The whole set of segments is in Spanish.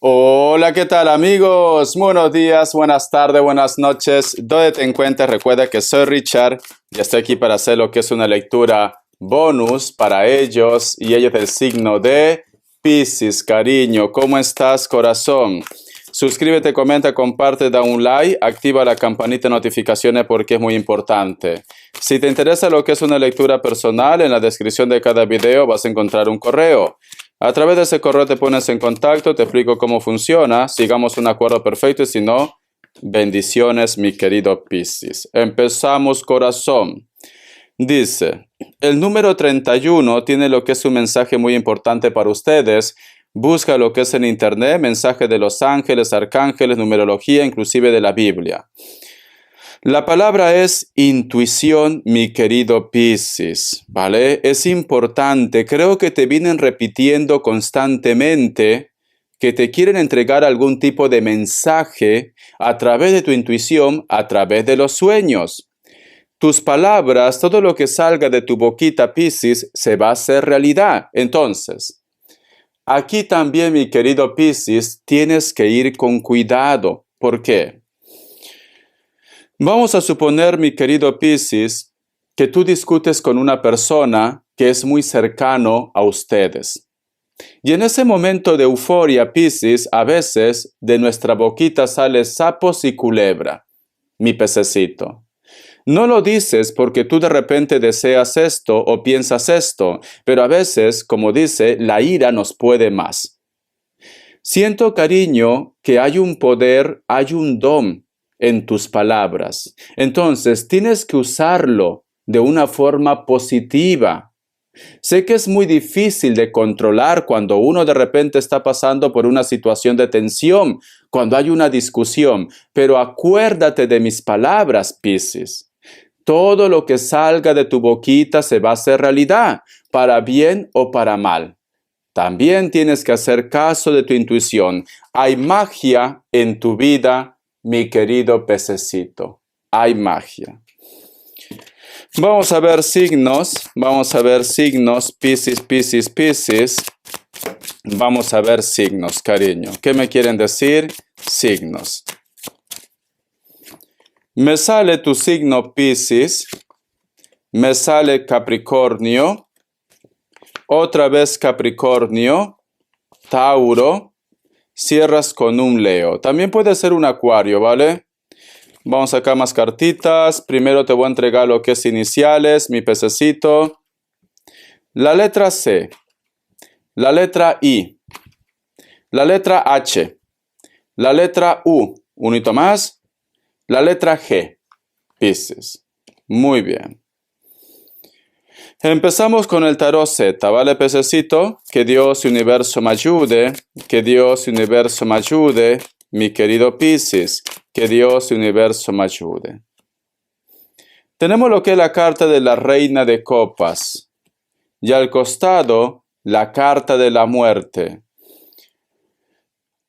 Hola, ¿qué tal amigos? Buenos días, buenas tardes, buenas noches. Donde te encuentres, recuerda que soy Richard y estoy aquí para hacer lo que es una lectura bonus para ellos y ellos del signo de Piscis. Cariño, ¿cómo estás, corazón? Suscríbete, comenta, comparte, da un like, activa la campanita de notificaciones porque es muy importante. Si te interesa lo que es una lectura personal, en la descripción de cada video vas a encontrar un correo. A través de ese correo te pones en contacto, te explico cómo funciona, sigamos un acuerdo perfecto y si no, bendiciones, mi querido Piscis. Empezamos, corazón. Dice, el número 31 tiene lo que es un mensaje muy importante para ustedes. Busca lo que es en internet, mensaje de los ángeles, arcángeles, numerología, inclusive de la Biblia. La palabra es intuición, mi querido Piscis, ¿vale? Es importante, creo que te vienen repitiendo constantemente que te quieren entregar algún tipo de mensaje a través de tu intuición, a través de los sueños. Tus palabras, todo lo que salga de tu boquita, Piscis, se va a hacer realidad. Entonces, aquí también, mi querido Piscis, tienes que ir con cuidado. ¿Por qué? Vamos a suponer, mi querido Piscis, que tú discutes con una persona que es muy cercano a ustedes. Y en ese momento de euforia, Piscis, a veces de nuestra boquita sale sapos y culebra, mi pececito. No lo dices porque tú de repente deseas esto o piensas esto, pero a veces, como dice, la ira nos puede más. Siento, cariño, que hay un poder, hay un don en tus palabras. Entonces, tienes que usarlo de una forma positiva. Sé que es muy difícil de controlar cuando uno de repente está pasando por una situación de tensión, cuando hay una discusión, pero acuérdate de mis palabras, Piscis. Todo lo que salga de tu boquita se va a hacer realidad, para bien o para mal. También tienes que hacer caso de tu intuición. Hay magia en tu vida, mi querido pececito. Hay magia. Vamos a ver signos, Piscis, Piscis, Piscis. Vamos a ver signos, cariño. ¿Qué me quieren decir? Signos. Me sale tu signo Piscis, me sale Capricornio, otra vez Capricornio, Tauro, cierras con un Leo. También puede ser un Acuario, ¿vale? Vamos acá más cartitas. Primero te voy a entregar lo que es iniciales, mi pececito. La letra C, la letra I, la letra H, la letra U, un hito más, la letra G, Piscis. Muy bien. Empezamos con el tarot Z, ¿vale, pececito? Que Dios y universo me ayude, que Dios y universo me ayude, mi querido Piscis, que Dios y universo me ayude. Tenemos lo que es la carta de la Reina de Copas y al costado la carta de la muerte.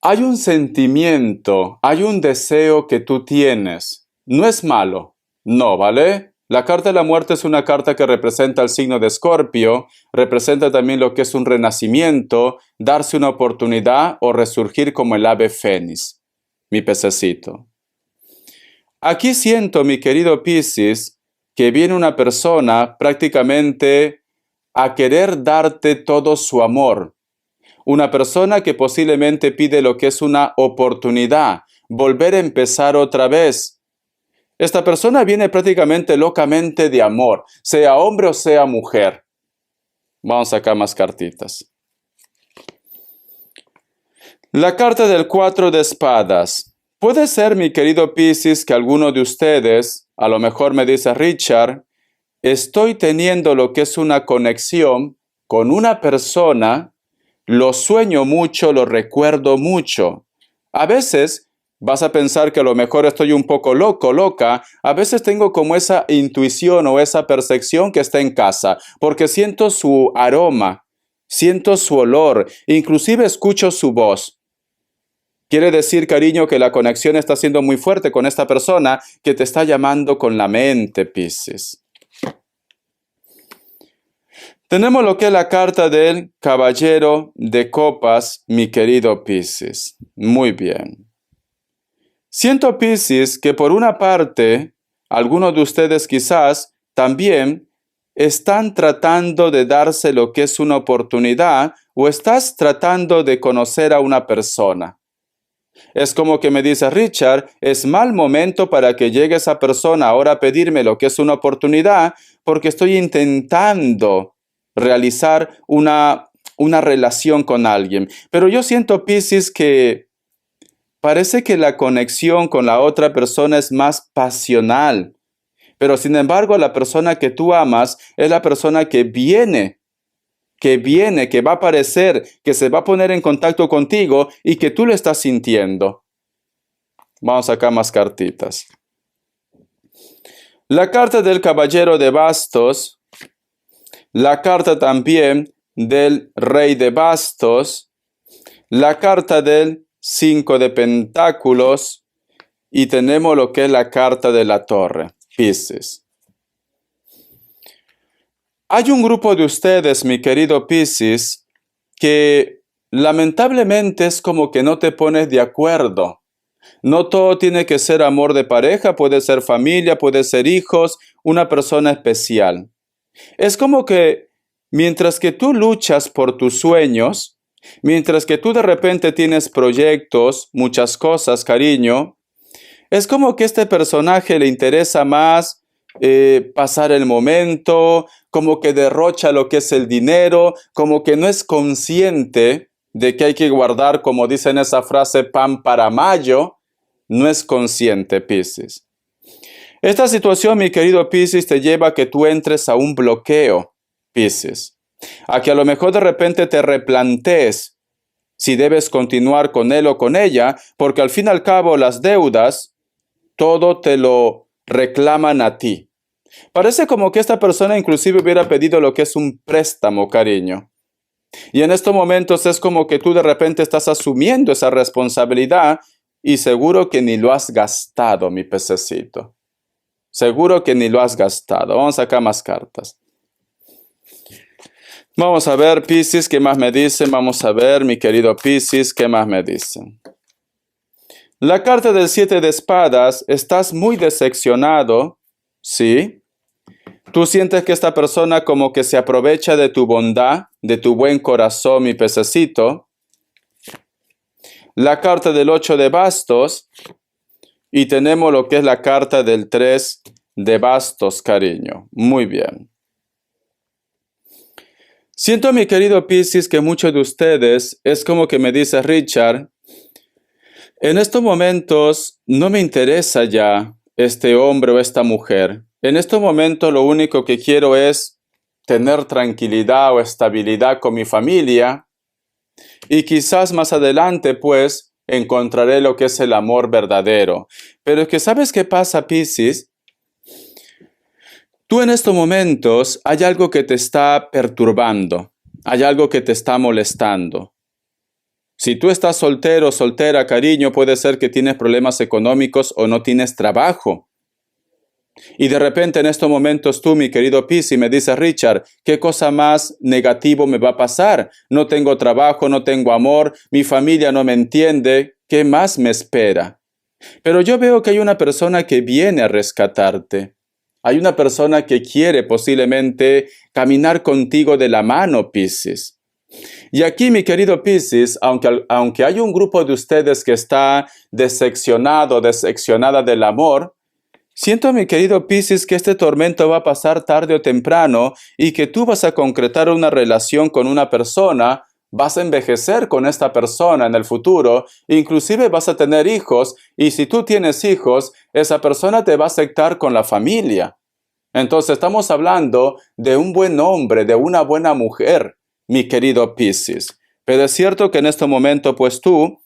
Hay un sentimiento, hay un deseo que tú tienes. No es malo, no, ¿vale? La carta de la muerte es una carta que representa el signo de Escorpio, representa también lo que es un renacimiento, darse una oportunidad o resurgir como el ave fénix, mi pececito. Aquí siento, mi querido Piscis, que viene una persona prácticamente a querer darte todo su amor. Una persona que posiblemente pide lo que es una oportunidad, volver a empezar otra vez. Esta persona viene prácticamente locamente de amor, sea hombre o sea mujer. Vamos a sacar más cartitas. La carta del 4 de espadas. Puede ser, mi querido Piscis, que alguno de ustedes, a lo mejor me dice Richard, estoy teniendo lo que es una conexión con una persona, lo sueño mucho, lo recuerdo mucho. A veces vas a pensar que a lo mejor estoy un poco loco, loca. A veces tengo como esa intuición o esa percepción que está en casa, porque siento su aroma, siento su olor, inclusive escucho su voz. Quiere decir, cariño, que la conexión está siendo muy fuerte con esta persona que te está llamando con la mente, Piscis. Tenemos lo que es la carta del caballero de copas, mi querido Piscis. Muy bien. Siento, Piscis, que por una parte, algunos de ustedes quizás también están tratando de darse lo que es una oportunidad o estás tratando de conocer a una persona. Es como que me dice Richard, es mal momento para que llegue esa persona ahora a pedirme lo que es una oportunidad porque estoy intentando realizar una relación con alguien. Pero yo siento, Piscis, que parece que la conexión con la otra persona es más pasional. Pero sin embargo, la persona que tú amas es la persona que viene, que va a aparecer, que se va a poner en contacto contigo y que tú lo estás sintiendo. Vamos acá más cartitas. La carta del caballero de bastos, la carta también del rey de bastos, la carta del 5 de pentáculos y tenemos lo que es la carta de la torre, Piscis. Hay un grupo de ustedes, mi querido Piscis, que lamentablemente es como que no te pones de acuerdo. No todo tiene que ser amor de pareja, puede ser familia, puede ser hijos, una persona especial. Es como que mientras que tú luchas por tus sueños, mientras que tú de repente tienes proyectos, muchas cosas, cariño, es como que a este personaje le interesa más pasar el momento, como que derrocha lo que es el dinero, como que no es consciente de que hay que guardar, como dicen esa frase, pan para mayo, no es consciente, Piscis. Esta situación, mi querido Piscis, te lleva a que tú entres a un bloqueo, Piscis, a que a lo mejor de repente te replantees si debes continuar con él o con ella, porque al fin y al cabo las deudas, todo te lo reclaman a ti. Parece como que esta persona inclusive hubiera pedido lo que es un préstamo, cariño. Y en estos momentos es como que tú de repente estás asumiendo esa responsabilidad y seguro que ni lo has gastado, mi pececito. Seguro que ni lo has gastado. Vamos acá más cartas. Vamos a ver, Piscis, ¿qué más me dicen? Vamos a ver, mi querido Piscis, ¿qué más me dicen? La carta del 7 de espadas, estás muy decepcionado, ¿sí? Tú sientes que esta persona como que se aprovecha de tu bondad, de tu buen corazón, mi pececito. La carta del 8 de bastos y tenemos lo que es la carta del 3 de bastos, cariño. Muy bien. Siento, mi querido Piscis, que muchos de ustedes es como que me dice Richard, en estos momentos no me interesa ya este hombre o esta mujer. En estos momentos lo único que quiero es tener tranquilidad o estabilidad con mi familia y quizás más adelante pues encontraré lo que es el amor verdadero. Pero es que ¿sabes qué pasa, Piscis? Tú en estos momentos hay algo que te está perturbando, hay algo que te está molestando. Si tú estás soltero o soltera, cariño, puede ser que tienes problemas económicos o no tienes trabajo. Y de repente en estos momentos tú, mi querido Piscis, me dices, Richard, ¿qué cosa más negativo me va a pasar? No tengo trabajo, no tengo amor, mi familia no me entiende, ¿qué más me espera? Pero yo veo que hay una persona que viene a rescatarte. Hay una persona que quiere posiblemente caminar contigo de la mano, Piscis. Y aquí, mi querido Piscis, aunque hay un grupo de ustedes que está decepcionado, decepcionada del amor, siento, mi querido Piscis, que este tormento va a pasar tarde o temprano y que tú vas a concretar una relación con una persona, vas a envejecer con esta persona en el futuro, inclusive vas a tener hijos y si tú tienes hijos, esa persona te va a aceptar con la familia. Entonces estamos hablando de un buen hombre, de una buena mujer, mi querido Piscis. Pero es cierto que en este momento, pues tú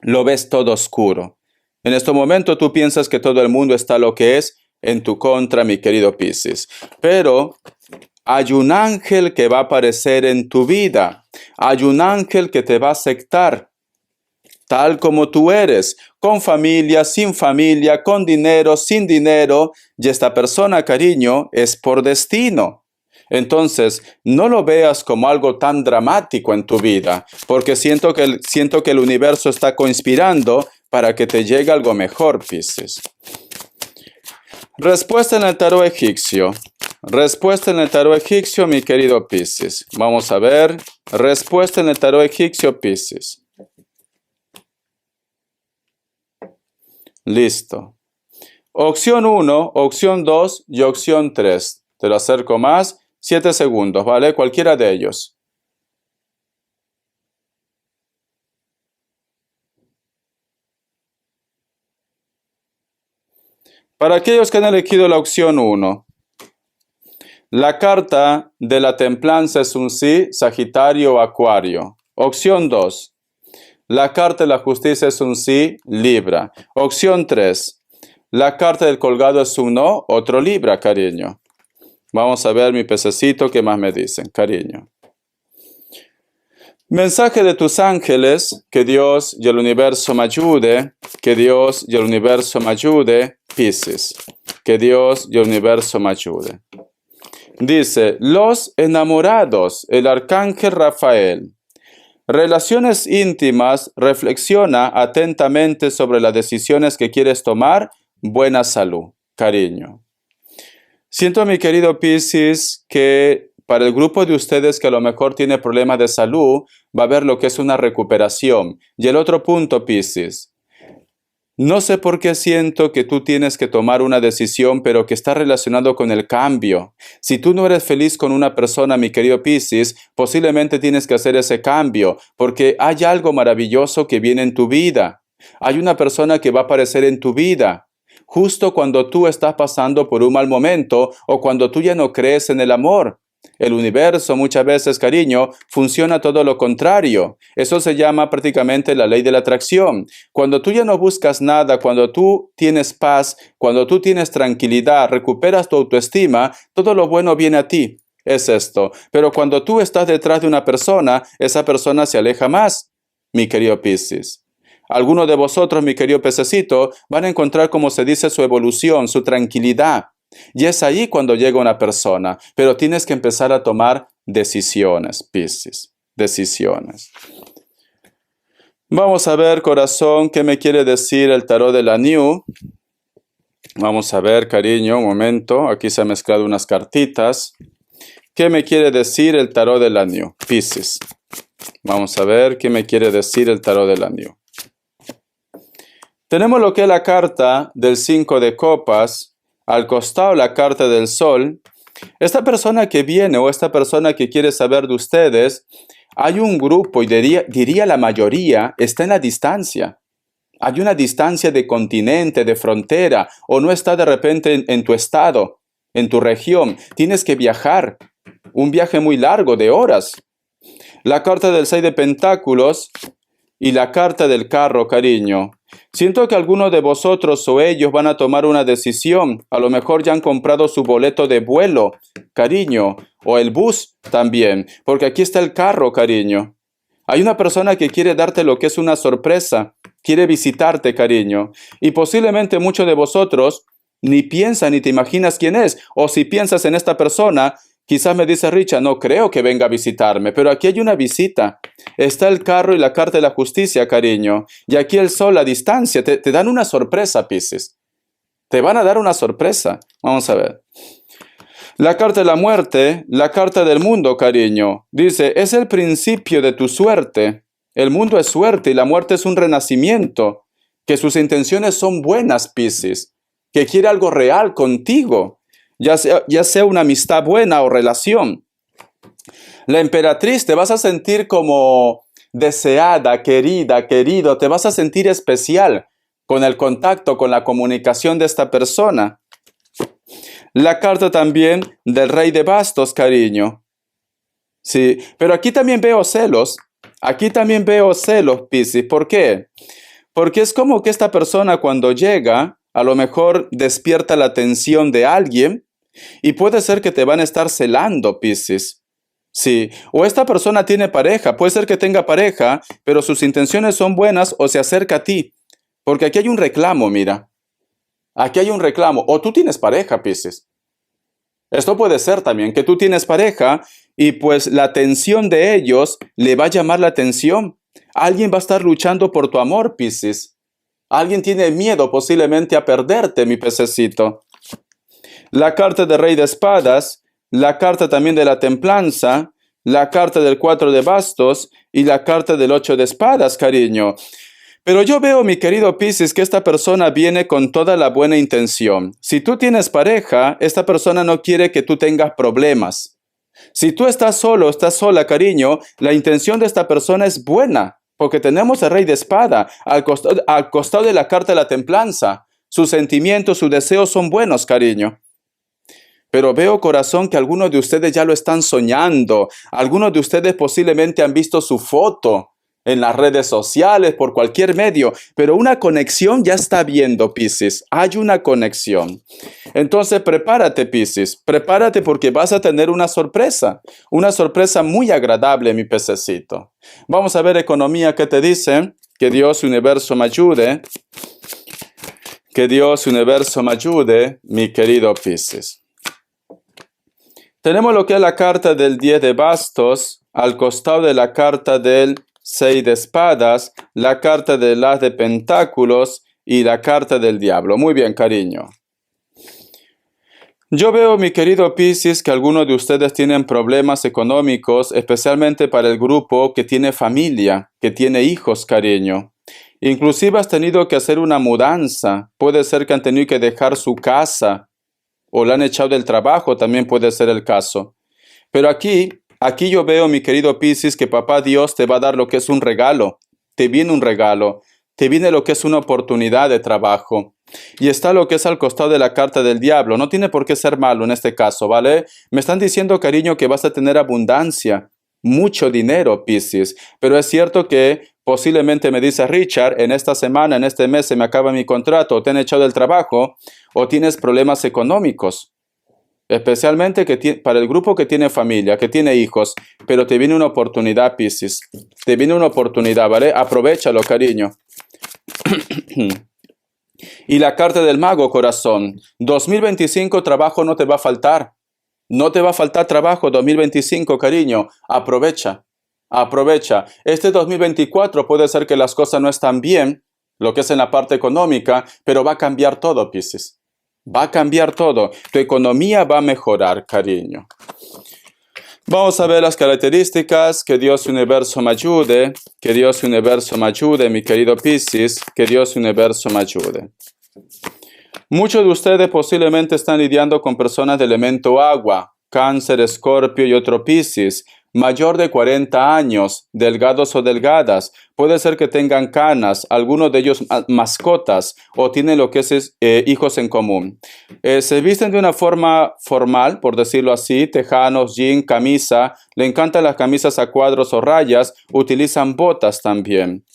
lo ves todo oscuro. En este momento tú piensas que todo el mundo está lo que es en tu contra, mi querido Piscis. Pero hay un ángel que va a aparecer en tu vida. Hay un ángel que te va a aceptar tal como tú eres, con familia, sin familia, con dinero, sin dinero. Y esta persona, cariño, es por destino. Entonces, no lo veas como algo tan dramático en tu vida, porque siento que el universo está conspirando para que te llegue algo mejor, Piscis. Respuesta en el tarot egipcio. Respuesta en el tarot egipcio, mi querido Piscis. Vamos a ver. Respuesta en el tarot egipcio, Piscis. Listo. Opción 1, opción 2 y opción 3. Te lo acerco más. 7 segundos, ¿vale? Cualquiera de ellos. Para aquellos que han elegido la opción 1, la carta de la templanza es un sí, Sagitario o Acuario. Opción 2, la carta de la justicia es un sí, Libra. Opción 3, la carta del colgado es un no, otro Libra, cariño. Vamos a ver mi pececito, ¿qué más me dicen, cariño? Mensaje de tus ángeles, que Dios y el universo me ayude, que Dios y el universo me ayude, Piscis, que Dios y el universo me ayude. Dice, los enamorados, el arcángel Rafael. Relaciones íntimas, reflexiona atentamente sobre las decisiones que quieres tomar, buena salud, cariño. Siento, mi querido Piscis, que para el grupo de ustedes que a lo mejor tiene problemas de salud, va a ver lo que es una recuperación. Y el otro punto, Piscis, no sé por qué siento que tú tienes que tomar una decisión, pero que está relacionado con el cambio. Si tú no eres feliz con una persona, mi querido Piscis, posiblemente tienes que hacer ese cambio, porque hay algo maravilloso que viene en tu vida. Hay una persona que va a aparecer en tu vida justo cuando tú estás pasando por un mal momento o cuando tú ya no crees en el amor. El universo muchas veces, cariño, funciona todo lo contrario. Eso se llama prácticamente la ley de la atracción. Cuando tú ya no buscas nada, cuando tú tienes paz, cuando tú tienes tranquilidad, recuperas tu autoestima, todo lo bueno viene a ti. Es esto. Pero cuando tú estás detrás de una persona, esa persona se aleja más, mi querido Piscis. Algunos de vosotros, mi querido pececito, van a encontrar, como se dice, su evolución, su tranquilidad. Y es ahí cuando llega una persona. Pero tienes que empezar a tomar decisiones, Piscis. Decisiones. Vamos a ver, corazón, qué me quiere decir el tarot de la New. Vamos a ver, cariño, un momento. Aquí se han mezclado unas cartitas. ¿Qué me quiere decir el tarot de la New? Piscis. Vamos a ver qué me quiere decir el tarot de la New. Tenemos lo que es la carta del 5 de copas, al costado la carta del sol. Esta persona que viene o esta persona que quiere saber de ustedes, hay un grupo, y diría la mayoría, está en la distancia. Hay una distancia de continente, de frontera, o no está de repente en tu estado, en tu región. Tienes que viajar, un viaje muy largo de horas. La carta del 6 de pentáculos y la carta del carro, cariño. Siento que algunos de vosotros o ellos van a tomar una decisión. A lo mejor ya han comprado su boleto de vuelo, cariño, o el bus también, porque aquí está el carro, cariño. Hay una persona que quiere darte lo que es una sorpresa, quiere visitarte, cariño, y posiblemente muchos de vosotros ni piensan ni te imaginas quién es, o si piensas en esta persona, quizás me dice Richard, no creo que venga a visitarme, pero aquí hay una visita. Está el carro y la carta de la justicia, cariño. Y aquí el sol a distancia. Te dan una sorpresa, Piscis. Te van a dar una sorpresa. Vamos a ver. La carta de la muerte, la carta del mundo, cariño. Dice, es el principio de tu suerte. El mundo es suerte y la muerte es un renacimiento. Que sus intenciones son buenas, Piscis. Que quiere algo real contigo. Ya sea una amistad buena o relación. La emperatriz, te vas a sentir como deseada, querida, querido, te vas a sentir especial con el contacto, con la comunicación de esta persona. La carta también del rey de bastos, cariño. Sí, pero aquí también veo celos. Aquí también veo celos, Piscis. ¿Por qué? Porque es como que esta persona cuando llega, a lo mejor despierta la atención de alguien y puede ser que te van a estar celando, Piscis. Sí, o esta persona tiene pareja, puede ser que tenga pareja, pero sus intenciones son buenas o se acerca a ti. Porque aquí hay un reclamo, mira. Aquí hay un reclamo. O tú tienes pareja, Piscis. Esto puede ser también que tú tienes pareja y pues la atención de ellos le va a llamar la atención. Alguien va a estar luchando por tu amor, Piscis. Alguien tiene miedo posiblemente a perderte, mi pececito. La carta de Rey de Espadas, la carta también de la Templanza, la carta del 4 de Bastos y la carta del 8 de Espadas, cariño. Pero yo veo, mi querido Piscis, que esta persona viene con toda la buena intención. Si tú tienes pareja, esta persona no quiere que tú tengas problemas. Si tú estás solo, estás sola, cariño, la intención de esta persona es buena, porque tenemos el Rey de Espada al costado de la carta de la Templanza. Sus sentimientos, sus deseos son buenos, cariño. Pero veo, corazón, que algunos de ustedes ya lo están soñando. Algunos de ustedes posiblemente han visto su foto en las redes sociales, por cualquier medio. Pero una conexión ya está habiendo, Piscis. Hay una conexión. Entonces, prepárate, Piscis. Prepárate porque vas a tener una sorpresa. Una sorpresa muy agradable, mi pececito. Vamos a ver economía, ¿qué te dice? Que Dios universo me ayude. Que Dios universo me ayude, mi querido Piscis. Tenemos lo que es la carta del 10 de bastos, al costado de la carta del 6 de espadas, la carta del as de pentáculos y la carta del diablo. Muy bien, cariño. Yo veo, mi querido Piscis, que algunos de ustedes tienen problemas económicos, especialmente para el grupo que tiene familia, que tiene hijos, cariño. Inclusive has tenido que hacer una mudanza. Puede ser que han tenido que dejar su casa o la han echado del trabajo, también puede ser el caso. Pero aquí yo veo, mi querido Piscis, que Papá Dios te va a dar lo que es un regalo. Te viene un regalo. Te viene lo que es una oportunidad de trabajo. Y está lo que es al costado de la carta del diablo. No tiene por qué ser malo en este caso, ¿vale? Me están diciendo, cariño, que vas a tener abundancia. Mucho dinero, Piscis. Pero es cierto que posiblemente me dice Richard, en esta semana, en este mes se me acaba mi contrato, o te han echado del trabajo, o tienes problemas económicos. Especialmente para el grupo que tiene familia, que tiene hijos, pero te viene una oportunidad, Piscis. Te viene una oportunidad, ¿vale? Aprovéchalo, cariño. Y la carta del mago, corazón. 2025 trabajo no te va a faltar. No te va a faltar trabajo 2025, cariño. Aprovecha. Aprovecha. Este 2024 puede ser que las cosas no están bien, lo que es en la parte económica, pero va a cambiar todo, Piscis. Va a cambiar todo. Tu economía va a mejorar, cariño. Vamos a ver las características. Que Dios universo me ayude. Que Dios universo me ayude, mi querido Piscis. Que Dios universo me ayude. Muchos de ustedes posiblemente están lidiando con personas de elemento agua, Cáncer, Escorpio y otro Piscis, mayor de 40 años, delgados o delgadas. Puede ser que tengan canas, algunos de ellos mascotas o tienen lo que es hijos en común. Se visten de una forma formal, por decirlo así, tejanos, jean, camisa. Le encantan las camisas a cuadros o rayas, utilizan botas también.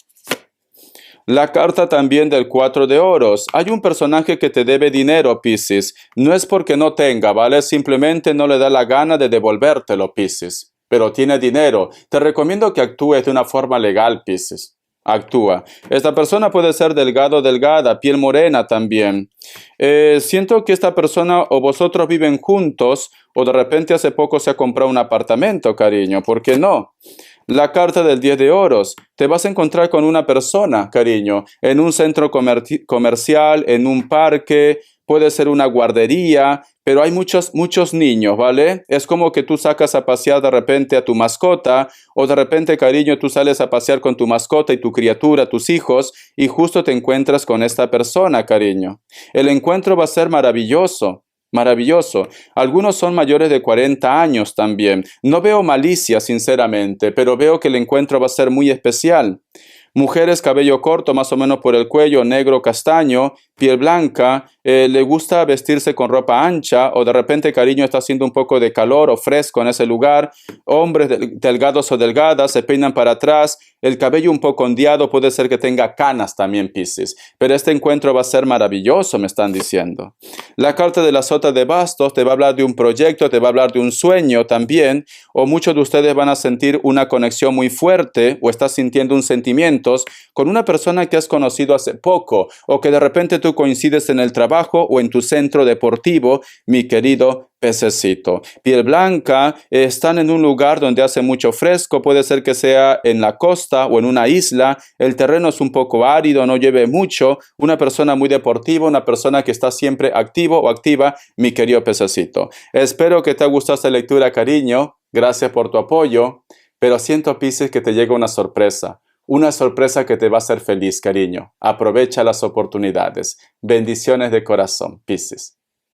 La carta también del 4 de oros. Hay un personaje que te debe dinero, Piscis. No es porque no tenga, ¿vale? Simplemente no le da la gana de devolvértelo, Piscis. Pero tiene dinero. Te recomiendo que actúes de una forma legal, Piscis. Actúa. Esta persona puede ser delgado o delgada, piel morena también. Siento que esta persona o vosotros viven juntos o de repente hace poco se ha comprado un apartamento, cariño. ¿Por qué no? La carta del 10 de oros. Te vas a encontrar con una persona, cariño, en un centro comercial, en un parque, puede ser una guardería, pero hay muchos niños, ¿vale? Es como que tú sacas a pasear de repente a tu mascota, o de repente, cariño, tú sales a pasear con tu mascota y tu criatura, tus hijos, y justo te encuentras con esta persona, cariño. El encuentro va a ser maravilloso. Maravilloso. Algunos son mayores de 40 años también. No veo malicia, sinceramente, pero veo que el encuentro va a ser muy especial. Mujeres, cabello corto, más o menos por el cuello, negro, castaño, piel blanca, le gusta vestirse con ropa ancha o de repente, cariño, está haciendo un poco de calor o fresco en ese lugar. Hombres delgados o delgadas se peinan para atrás, el cabello un poco ondeado, puede ser que tenga canas también, Piscis. Pero este encuentro va a ser maravilloso, me están diciendo. La carta de la sota de bastos te va a hablar de un proyecto, te va a hablar de un sueño también, o muchos de ustedes van a sentir una conexión muy fuerte o estás sintiendo un sentimiento con una persona que has conocido hace poco o que de repente tú coincides en el trabajo trabajo o en tu centro deportivo, mi querido pececito. Piel blanca, están en un lugar donde hace mucho fresco, puede ser que sea en la costa o en una isla, el terreno es un poco árido, no llueve mucho, una persona muy deportiva, una persona que está siempre activo o activa, mi querido pececito. Espero que te haya gustado esta lectura, cariño, gracias por tu apoyo, pero siento, Piscis, que te llega una sorpresa que te va a hacer feliz, cariño. Aprovecha las oportunidades. Bendiciones de corazón, Piscis.